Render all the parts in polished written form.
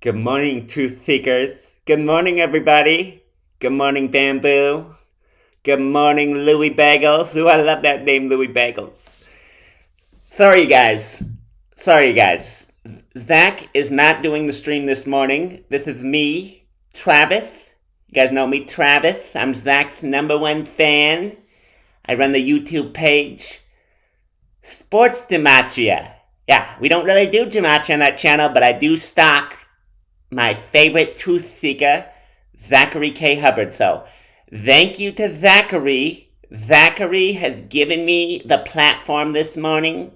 Good morning, truth seekers. Good morning, everybody. Good morning, Bamboo. Good morning, Louis Bagels. Ooh, I love that name, Louis Bagels. Sorry, guys. Zach is not doing the stream this morning. This is me, Travis. You guys know me, Travis. I'm Zach's #1 fan. I run the YouTube page, Sports Gematria. Yeah, we don't really do Gematria on that channel, but I do stock my favorite truth seeker, Zachary K. Hubbard. So, thank you to Zachary. Zachary has given me the platform this morning.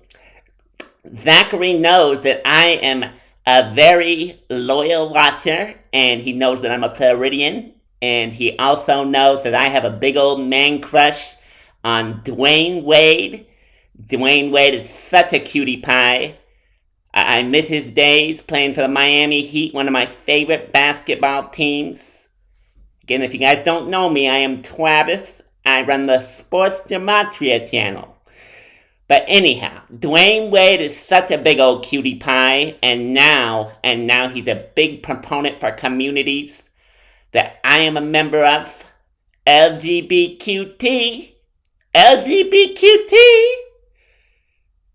Zachary knows that I am a very loyal watcher, and he knows that I'm a Floridian, and he also knows that I have a big old man crush on Dwayne Wade. Dwayne Wade is such a cutie pie. I miss his days playing for the Miami Heat, one of my favorite basketball teams. Again, if you guys don't know me, I am Travis. I run the Sports Gematria channel. But anyhow, Dwayne Wade is such a big old cutie pie, and now he's a big proponent for communities that I am a member of. LGBTQ.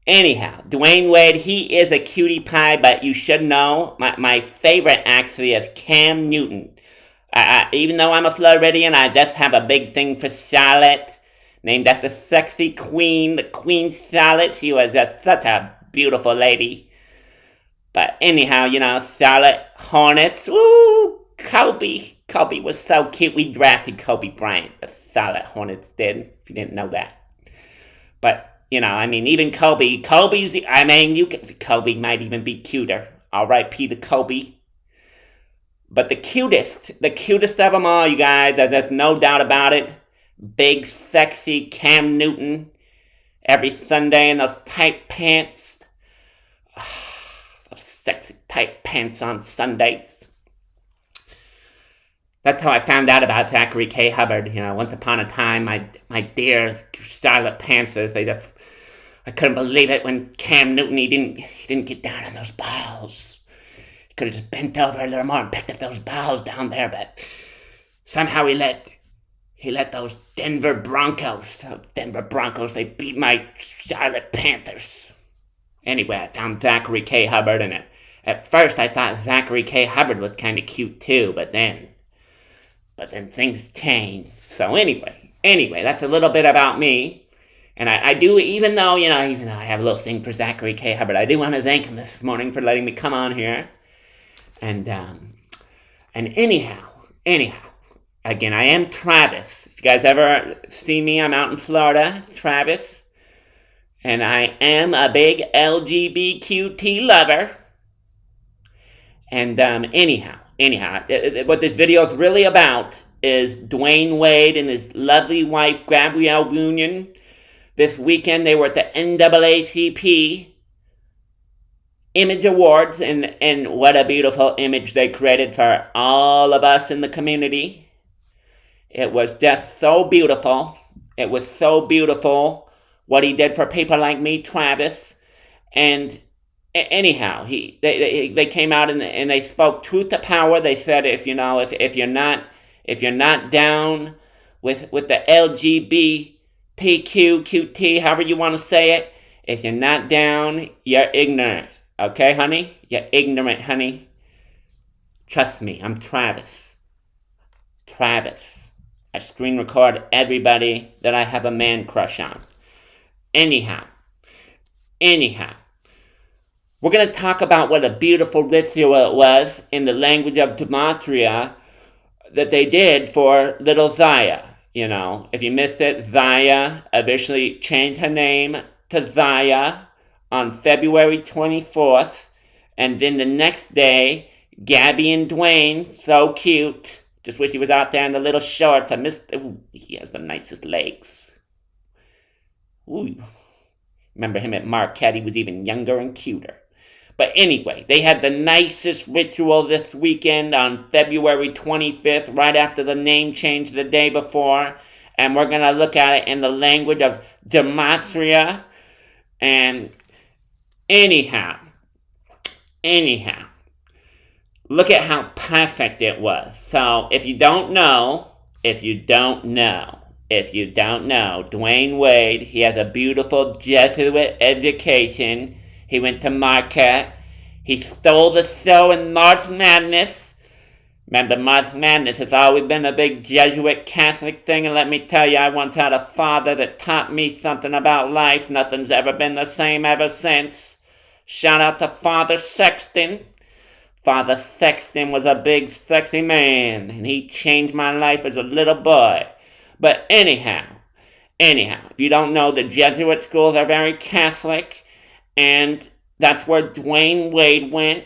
Anyhow, Dwayne Wade, he is a cutie pie, but you should know, my favorite actually is Cam Newton. Even though I'm a Floridian, I just have a big thing for Charlotte, named after sexy queen, the Queen Charlotte. She was just such a beautiful lady. But anyhow, Charlotte Hornets, woo, Kobe. Kobe was so cute. We drafted Kobe Bryant, the Charlotte Hornets did, if you didn't know that. But even Kobe might even be cuter. R.I.P. to Kobe. But the cutest of them all, you guys, there's no doubt about it. Big, sexy Cam Newton. Every Sunday in those tight pants. Those sexy tight pants on Sundays. That's how I found out about Zachary K. Hubbard. Once upon a time, my dear Charlotte Panthers, I couldn't believe it when Cam Newton, he didn't get down on those balls. He could have just bent over a little more and picked up those balls down there, but somehow he let those Denver Broncos, they beat my Charlotte Panthers. Anyway, I found Zachary K. Hubbard, and at first I thought Zachary K. Hubbard was kind of cute too, but then things changed. So anyway, that's a little bit about me. And I do, even though I have a little thing for Zachary K. Hubbard, I do want to thank him this morning for letting me come on here. And anyhow, again, I am Travis. If you guys ever see me, I'm out in Florida, Travis. And I am a big LGBTQ lover. And anyhow, what this video is really about is Dwayne Wade and his lovely wife, Gabrielle Union. This weekend, they were at the NAACP Image Awards, and what a beautiful image they created for all of us in the community. It was just so beautiful. It was so beautiful what he did for people like me, Travis. And anyhow, they came out and they spoke truth to power. They said, if you're not down with the LGBTQ, QT, however you want to say it, if you're not down, you're ignorant. Okay, honey? You're ignorant, honey. Trust me, I'm Travis. I screen record everybody that I have a man crush on. Anyhow. We're going to talk about what a beautiful ritual it was in the language of Gematria that they did for little Zaya. If you missed it, Zaya officially changed her name to Zaya on February 24th. And then the next day, Gabby and Dwayne, so cute. Just wish he was out there in the little shorts. He has the nicest legs. Ooh. Remember him at Marquette? He was even younger and cuter. But anyway, they had the nicest ritual this weekend on February 25th, right after the name change the day before. And we're going to look at it in the language of Gematria. And anyhow, look at how perfect it was. So if you don't know, Dwayne Wade, he has a beautiful Jesuit education. He went to Marquette. He stole the show in March Madness. Remember, March Madness has always been a big Jesuit Catholic thing, and let me tell you, I once had a father that taught me something about life. Nothing's ever been the same ever since. Shout out to Father Sexton. Father Sexton was a big, sexy man, and he changed my life as a little boy. But anyhow, if you don't know, the Jesuit schools are very Catholic, and that's where Dwayne Wade went.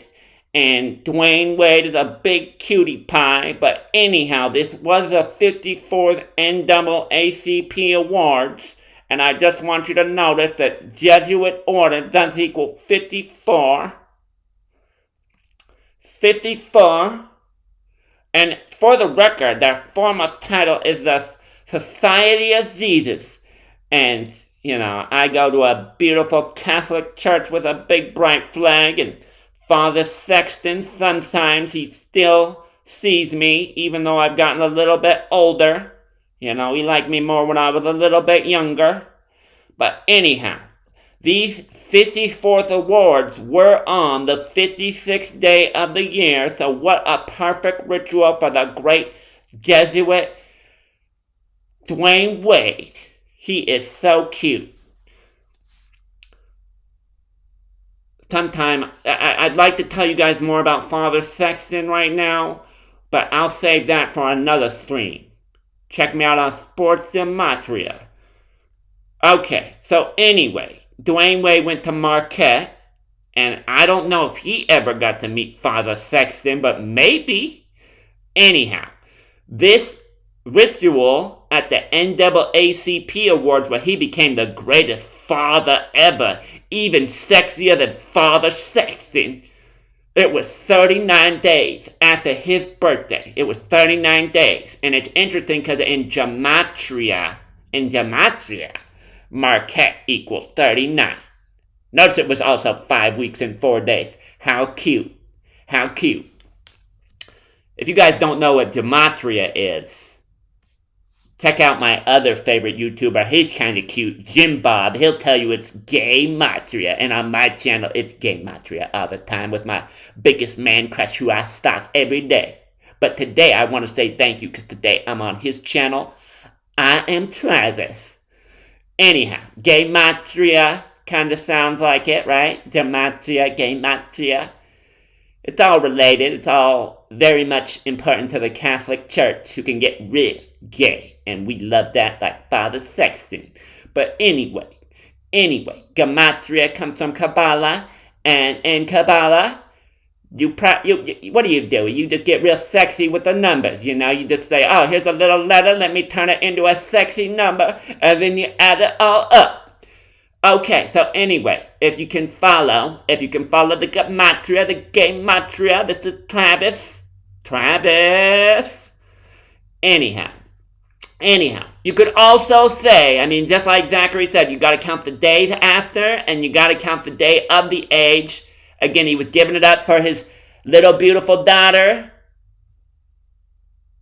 And Dwayne Wade is a big cutie pie. But anyhow, this was the 54th NAACP Awards. And I just want you to notice that Jesuit order does equal 54. 54. And for the record, their former title is the Society of Jesus. And, I go to a beautiful Catholic church with a big bright flag, and Father Sexton, sometimes he still sees me, even though I've gotten a little bit older. He liked me more when I was a little bit younger. But anyhow, these 54th awards were on the 56th day of the year, so what a perfect ritual for the great Jesuit Dwayne Wade. He is so cute. Sometime, I'd like to tell you guys more about Father Sexton right now, but I'll save that for another stream. Check me out on Sports Gematria. Okay, so anyway, Dwayne Wade went to Marquette, and I don't know if he ever got to meet Father Sexton, but maybe. Anyhow, this ritual at the NAACP Awards where he became the greatest father ever, even sexier than Father Sexton. It was 39 days after his birthday. It was 39 days. And it's interesting because in Gematria, Marquette equals 39. Notice it was also 5 weeks and 4 days. How cute. How cute. If you guys don't know what Gematria is, check out my other favorite YouTuber. He's kind of cute, Jim Bob. He'll tell you it's Gematria. And on my channel, it's Gematria all the time with my biggest man crush who I stalk every day. But today, I want to say thank you because today I'm on his channel. I am Travis. Anyhow, Gematria kind of sounds like it, right? Gematria. It's all related. It's all very much important to the Catholic Church, who can get real gay, and we love that like Father Sexton. But anyway, Gematria comes from Kabbalah, and in Kabbalah, what do you do? You just get real sexy with the numbers, you just say, oh, here's a little letter, let me turn it into a sexy number, and then you add it all up. Okay, so anyway, if you can follow the Gematria, this is Travis. Anyhow, you could also say, just like Zachary said, you got to count the days after, and you got to count the day of the age. Again, he was giving it up for his little beautiful daughter,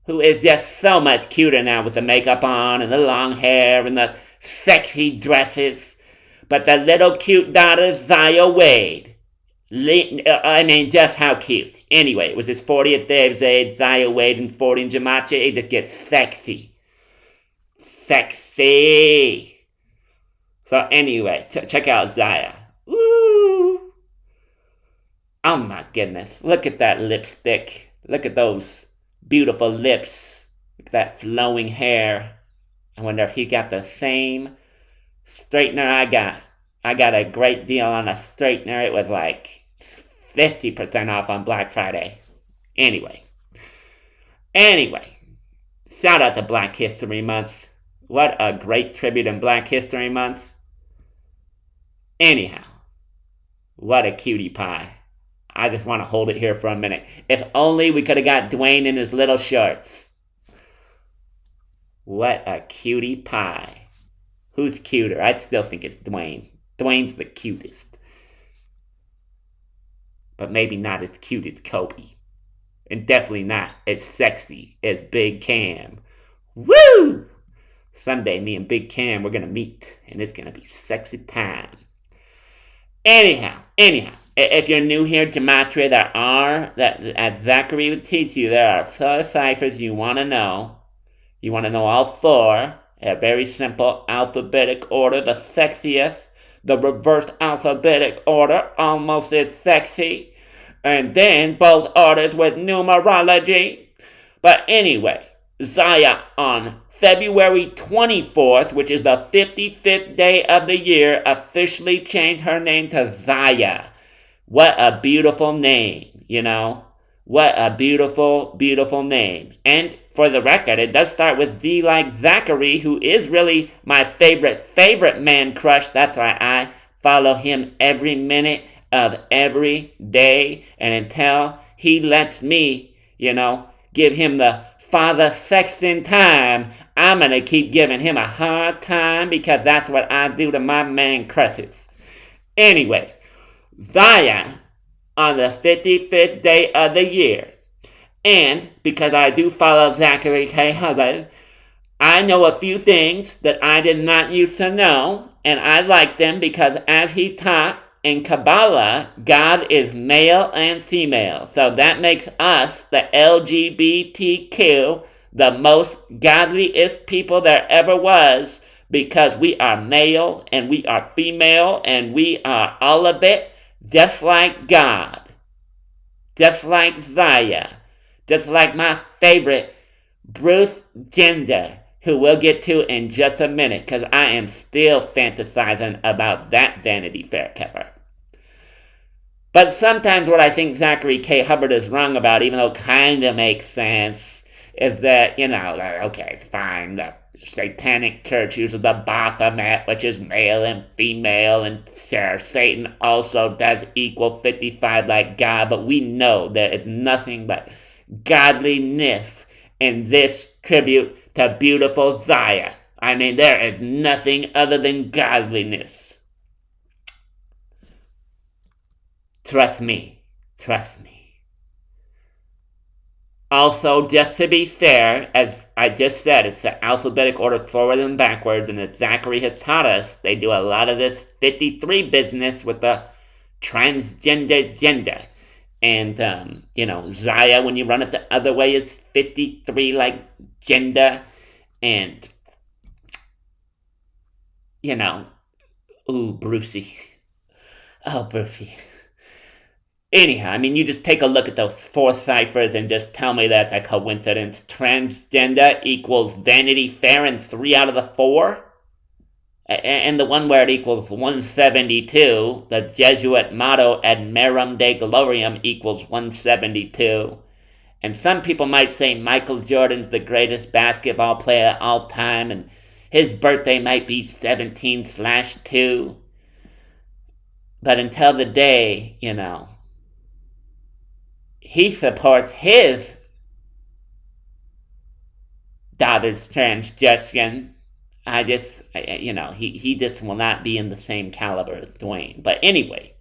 who is just so much cuter now with the makeup on and the long hair and the sexy dresses. But the little cute daughter, Zaya Wade. Just how cute. Anyway, it was his 40th day of age, Zaya Wade, and 40 in Gematria. He just gets sexy. Sexy. So anyway, check out Zaya. Woo! Oh my goodness. Look at that lipstick. Look at those beautiful lips. Look at that flowing hair. I wonder if he got the same straightener I got. I got a great deal on a straightener. It was like 50% off on Black Friday. Anyway. Shout out to Black History Month. What a great tribute in Black History Month. Anyhow. What a cutie pie. I just want to hold it here for a minute. If only we could have got Dwayne in his little shorts. What a cutie pie. Who's cuter? I still think it's Dwayne. Dwayne's the cutest. But maybe not as cute as Kobe. And definitely not as sexy as Big Cam. Woo! Someday, me and Big Cam, we're gonna meet, and it's gonna be sexy time. Anyhow, if you're new here, Gematria, as Zachary would teach you, there are 4 ciphers you want to know. You want to know all 4, a very simple alphabetic order, the sexiest, the reverse alphabetic order, almost as sexy, and then both orders with numerology. But anyway, Zaya on February 24th, which is the 55th day of the year, officially changed her name to Zaya. What a beautiful name, you know? What a beautiful, beautiful name. And for the record, it does start with Z like Zachary, who is really my favorite man crush. That's why I follow him every minute of every day. And until he lets me, give him the Father Sexton time, I'm going to keep giving him a hard time because that's what I do to my man crushes. Anyway, Zaya on the 55th day of the year. And because I do follow Zachary K. Hubbard, I know a few things that I did not used to know, and I like them because as he taught in Kabbalah, God is male and female. So that makes us, the LGBTQ, the most godliest people there ever was, because we are male and we are female and we are all of it, just like God, just like Zaya, just like my favorite, Bruce Jenner, who we'll get to in just a minute, because I am still fantasizing about that Vanity Fair cover. But sometimes what I think Zachary K. Hubbard is wrong about, even though it kind of makes sense, is that, okay, it's fine, the Satanic Church uses the Baphomet, which is male and female, and sure, Satan also does equal 55 like God, but we know there is nothing but godliness in this tribute to beautiful Zaya. I mean, there is nothing other than godliness. Trust me. Also, just to be fair, as I just said, it's the alphabetic order forward and backwards, and as Zachary has taught us, they do a lot of this 53 business with the transgender gender. And, Zaya, when you run it the other way, is 53 like gender. And, ooh, Brucey. Oh, Brucey. Anyhow, I mean, you just take a look at those 4 ciphers and just tell me that's a coincidence. Transgender equals Vanity Fair in 3 out of the 4. And the one where it equals 172, the Jesuit motto ad merum de gloriam equals 172. And some people might say Michael Jordan's the greatest basketball player of all time, and his birthday might be 17/2. But until the day, he supports his daughter's transgression. He just will not be in the same caliber as Dwayne. But anyway,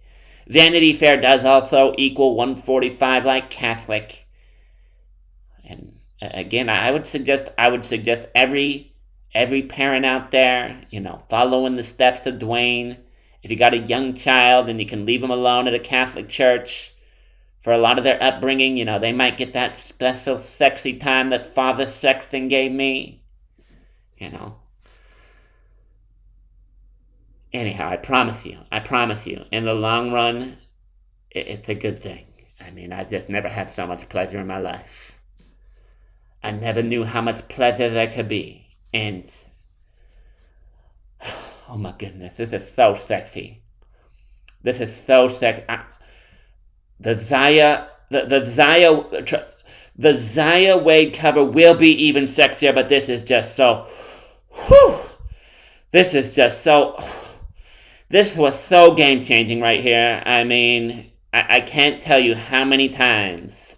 Vanity Fair does also equal 145 like Catholic. And again, I would suggest every parent out there, following the steps of Dwayne. If you got a young child and you can leave them alone at a Catholic church, for a lot of their upbringing, they might get that special sexy time that Father Sexton gave me. Anyhow, I promise you, in the long run, it's a good thing. I mean, I just never had so much pleasure in my life. I never knew how much pleasure there could be. And, oh my goodness, this is so sexy. The Zaya Wade cover will be even sexier, but this is just so, this was so game-changing right here. I mean, I can't tell you how many times,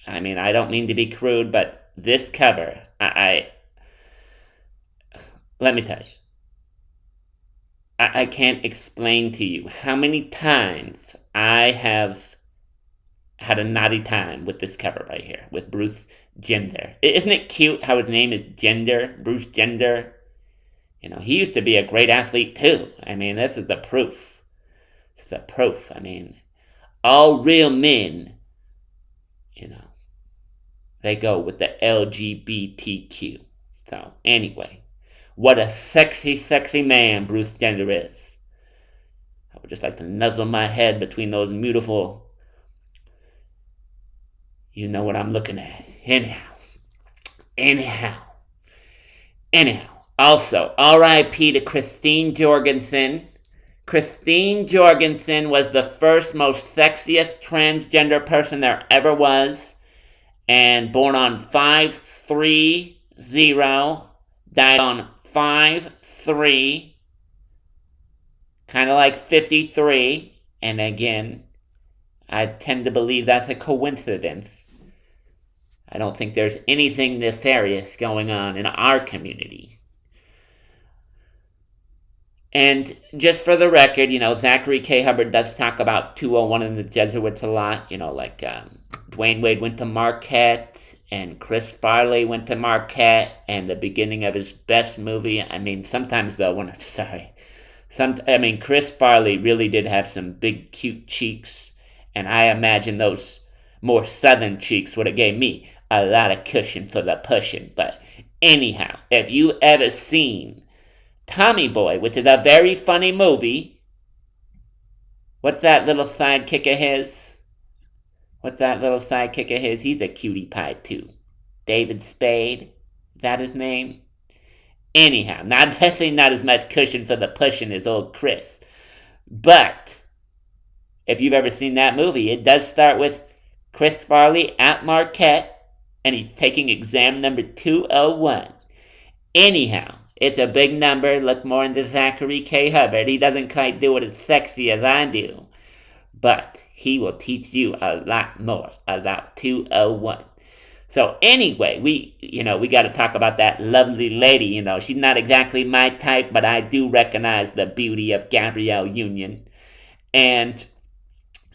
I mean, I don't mean to be crude, but this cover, let me tell you, I can't explain to you how many times I have had a naughty time with this cover right here, with Bruce Gender. Isn't it cute how his name is Gender, Bruce Gender? You know, he used to be a great athlete too. I mean, this is the proof. This is the proof. I mean, all real men, you know, they go with the LGBTQ. So, anyway, what a sexy, sexy man Bruce Gender is. I would just like to nuzzle my head between those beautiful... You know what I'm looking at. Anyhow. Also, R.I.P. to Christine Jorgensen. Christine Jorgensen was the first most sexiest transgender person there ever was. And born on 5/3/0, died on 5/3, kind of like 53. And again, I tend to believe that's a coincidence. I don't think there's anything nefarious going on in our community. And just for the record, you know, Zachary K. Hubbard does talk about 201 and the Jesuits a lot. You know, like Dwayne Wade went to Marquette, and Chris Farley went to Marquette, and the beginning of his best movie. I mean, sometimes though, Chris Farley really did have some big, cute cheeks, and I imagine those more southern cheeks would have gave me a lot of cushion for the pushing. But anyhow, if you ever seen Tommy Boy, which is a very funny movie, what's that little sidekick of his? He's a cutie pie too. David Spade, is that his name? Anyhow, definitely not as much cushion for the pushing as old Chris. But if you've ever seen that movie, it does start with Chris Farley at Marquette, and he's taking exam number 201. Anyhow, it's a big number. Look more into Zachary K. Hubbard. He doesn't quite do it as sexy as I do, but he will teach you a lot more about 201. So anyway, we got to talk about that lovely lady. You know, she's not exactly my type, but I do recognize the beauty of Gabrielle Union, and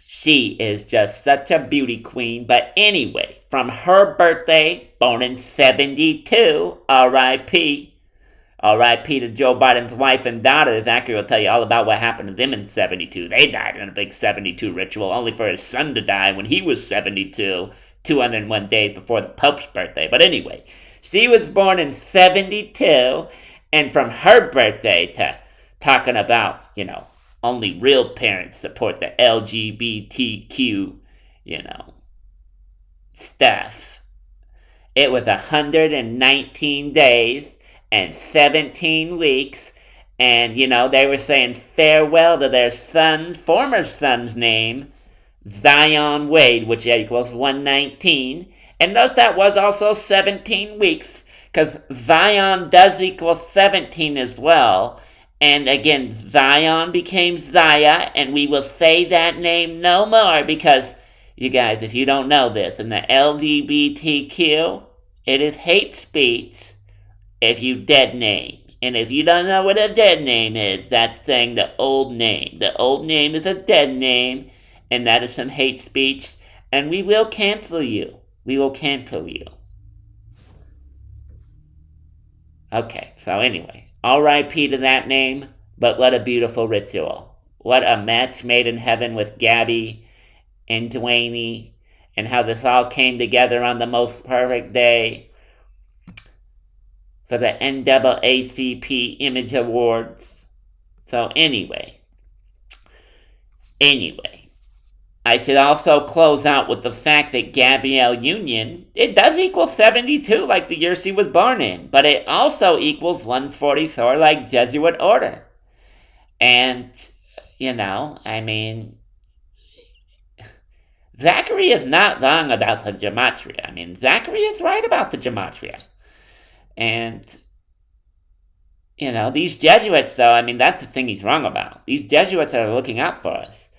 she is just such a beauty queen. But anyway, from her birthday, born in 72, R.I.P. R.I.P. to Joe Biden's wife and daughter. Zachary will tell you all about what happened to them in 72. They died in a big 72 ritual, only for his son to die when he was 72, 201 days before the Pope's birthday. But anyway, she was born in 72, and from her birthday to talking about, you know, only real parents support the LGBTQ, stuff. It was 119 days and 17 weeks, and, they were saying farewell to their former son's name, Zaya Wade, which equals 119. And notice that was also 17 weeks, because Zion does equal 17 as well. And again, Zion became Zaya, and we will say that name no more because, you guys, if you don't know this, in the LGBTQ, it is hate speech if you dead name. And if you don't know what a dead name is, that's saying the old name. The old name is a dead name, and that is some hate speech, and we will cancel you. We will cancel you. Okay, so anyway, R.I.P. to that name, but what a beautiful ritual. What a match made in heaven with Gabby and Dwyane, and how this all came together on the most perfect day for the NAACP Image Awards. So anyway, I should also close out with the fact that Gabrielle Union, it does equal 72 like the year she was born in, but it also equals 144 like Jesuit order. And, Zachary is not wrong about the Gematria. Zachary is right about the Gematria. And, these Jesuits, though, that's the thing he's wrong about. These Jesuits are looking out for us.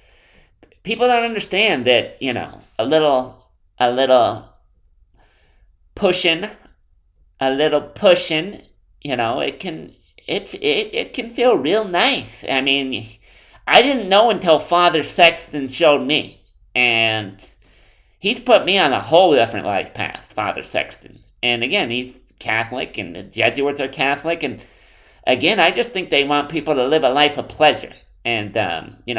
People don't understand that, a little pushing, it can feel real nice. I didn't know until Father Sexton showed me. And, he's put me on a whole different life path, Father Sexton. And again, he's Catholic, and the Jesuits are Catholic, and again, I just think they want people to live a life of pleasure. And,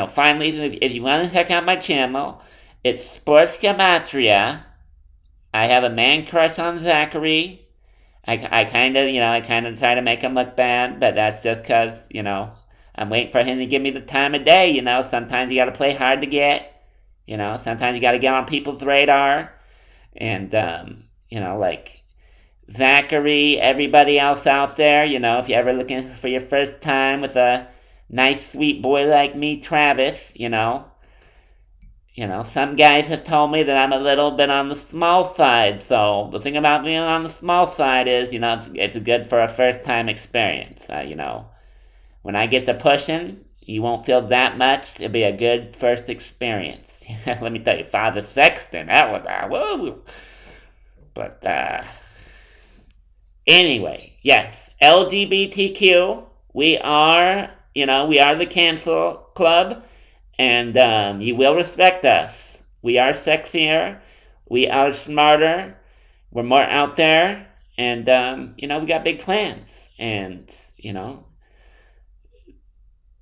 finally, if you want to check out my channel, it's Sports Gematria. I have a man crush on Zachary. I kind of try to make him look bad, but that's just because, I'm waiting for him to give me the time of day, Sometimes you got to play hard to get, Sometimes you got to get on people's radar. And, like Zachary, everybody else out there, if you're ever looking for your first time with a nice, sweet boy like me, Travis, some guys have told me that I'm a little bit on the small side. So the thing about being on the small side is, it's good for a first-time experience. When I get to pushing, you won't feel that much. It'll be a good first experience. Let me tell you, Father Sexton, that was woo. But anyway, yes, LGBTQ. We are the cancel club. And you will respect us. We are sexier. We are smarter. We're more out there. And, we got big plans. And,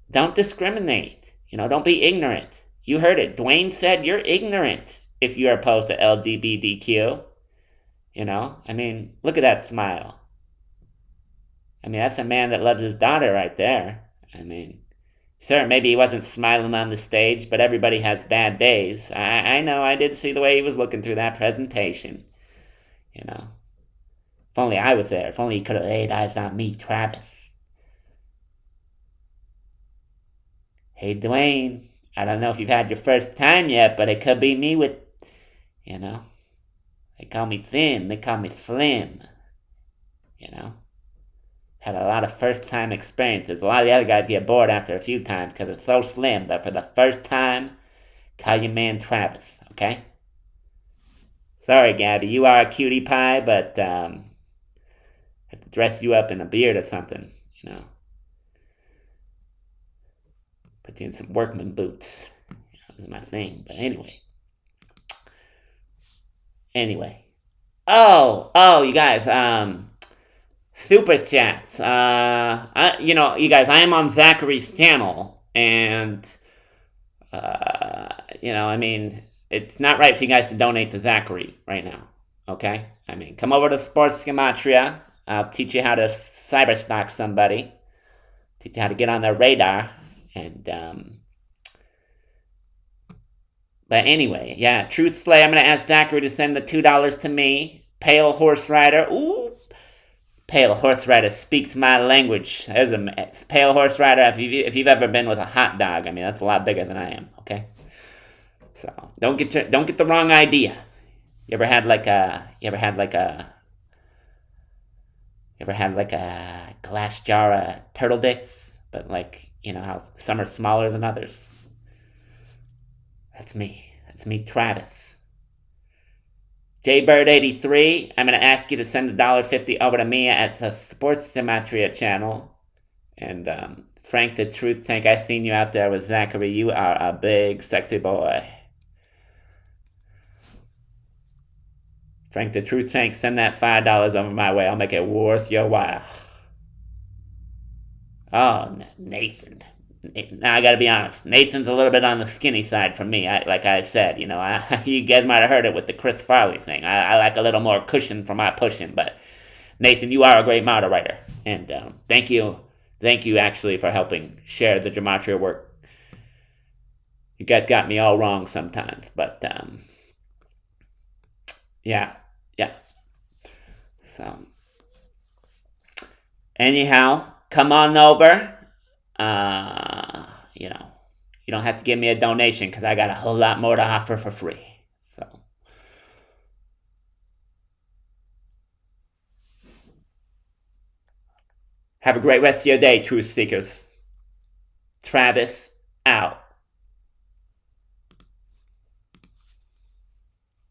don't discriminate. Don't be ignorant. You heard it. Dwayne said you're ignorant if you're opposed to LGBTQ. Look at that smile. That's a man that loves his daughter right there. Sure, maybe he wasn't smiling on the stage, but everybody has bad days. I know, I did see the way he was looking through that presentation. If only I was there. If only he could have laid eyes on me, Travis. Hey, Dwayne, I don't know if you've had your first time yet, but it could be me with, they call me thin, they call me slim, Had a lot of first-time experiences. A lot of the other guys get bored after a few times because it's so slim. But for the first time, call your man Travis, okay? Sorry, Gabby, you are a cutie pie, but I have to dress you up in a beard or something, Put you in some workman boots. That's my thing. But anyway. Oh, you guys, Super chats. You guys, I am on Zachary's channel, and it's not right for you guys to donate to Zachary right now. Okay? Come over to Sports Gematria. I'll teach you how to cyberstalk somebody. Teach you how to get on their radar. And but anyway, yeah, Truth Slay. I'm gonna ask Zachary to send the $2 to me. Pale Horse Rider. Ooh. Pale Horse Rider speaks my language. There's a Pale Horse Rider. If you've ever been with a hot dog, that's a lot bigger than I am. Okay, so don't get the wrong idea. You ever had like a glass jar of turtle dicks, but how some are smaller than others. That's me. That's me, Travis. Jaybird83, I'm going to ask you to send $1.50 over to me at the Sports Gematria channel. And Frank the Truth Tank, I've seen you out there with Zachary. You are a big, sexy boy. Frank the Truth Tank, send that $5 over my way. I'll make it worth your while. Oh, Nathan. Now I gotta be honest, Nathan's a little bit on the skinny side for me. Like I said, you guys might have heard it with the Chris Farley thing. I like a little more cushion for my pushing, but Nathan, you are a great moderator, and thank you actually for helping share the Gematria work. You guys got me all wrong sometimes, but yeah. So anyhow, come on over. You don't have to give me a donation because I got a whole lot more to offer for free. So, have a great rest of your day, truth seekers. Travis out.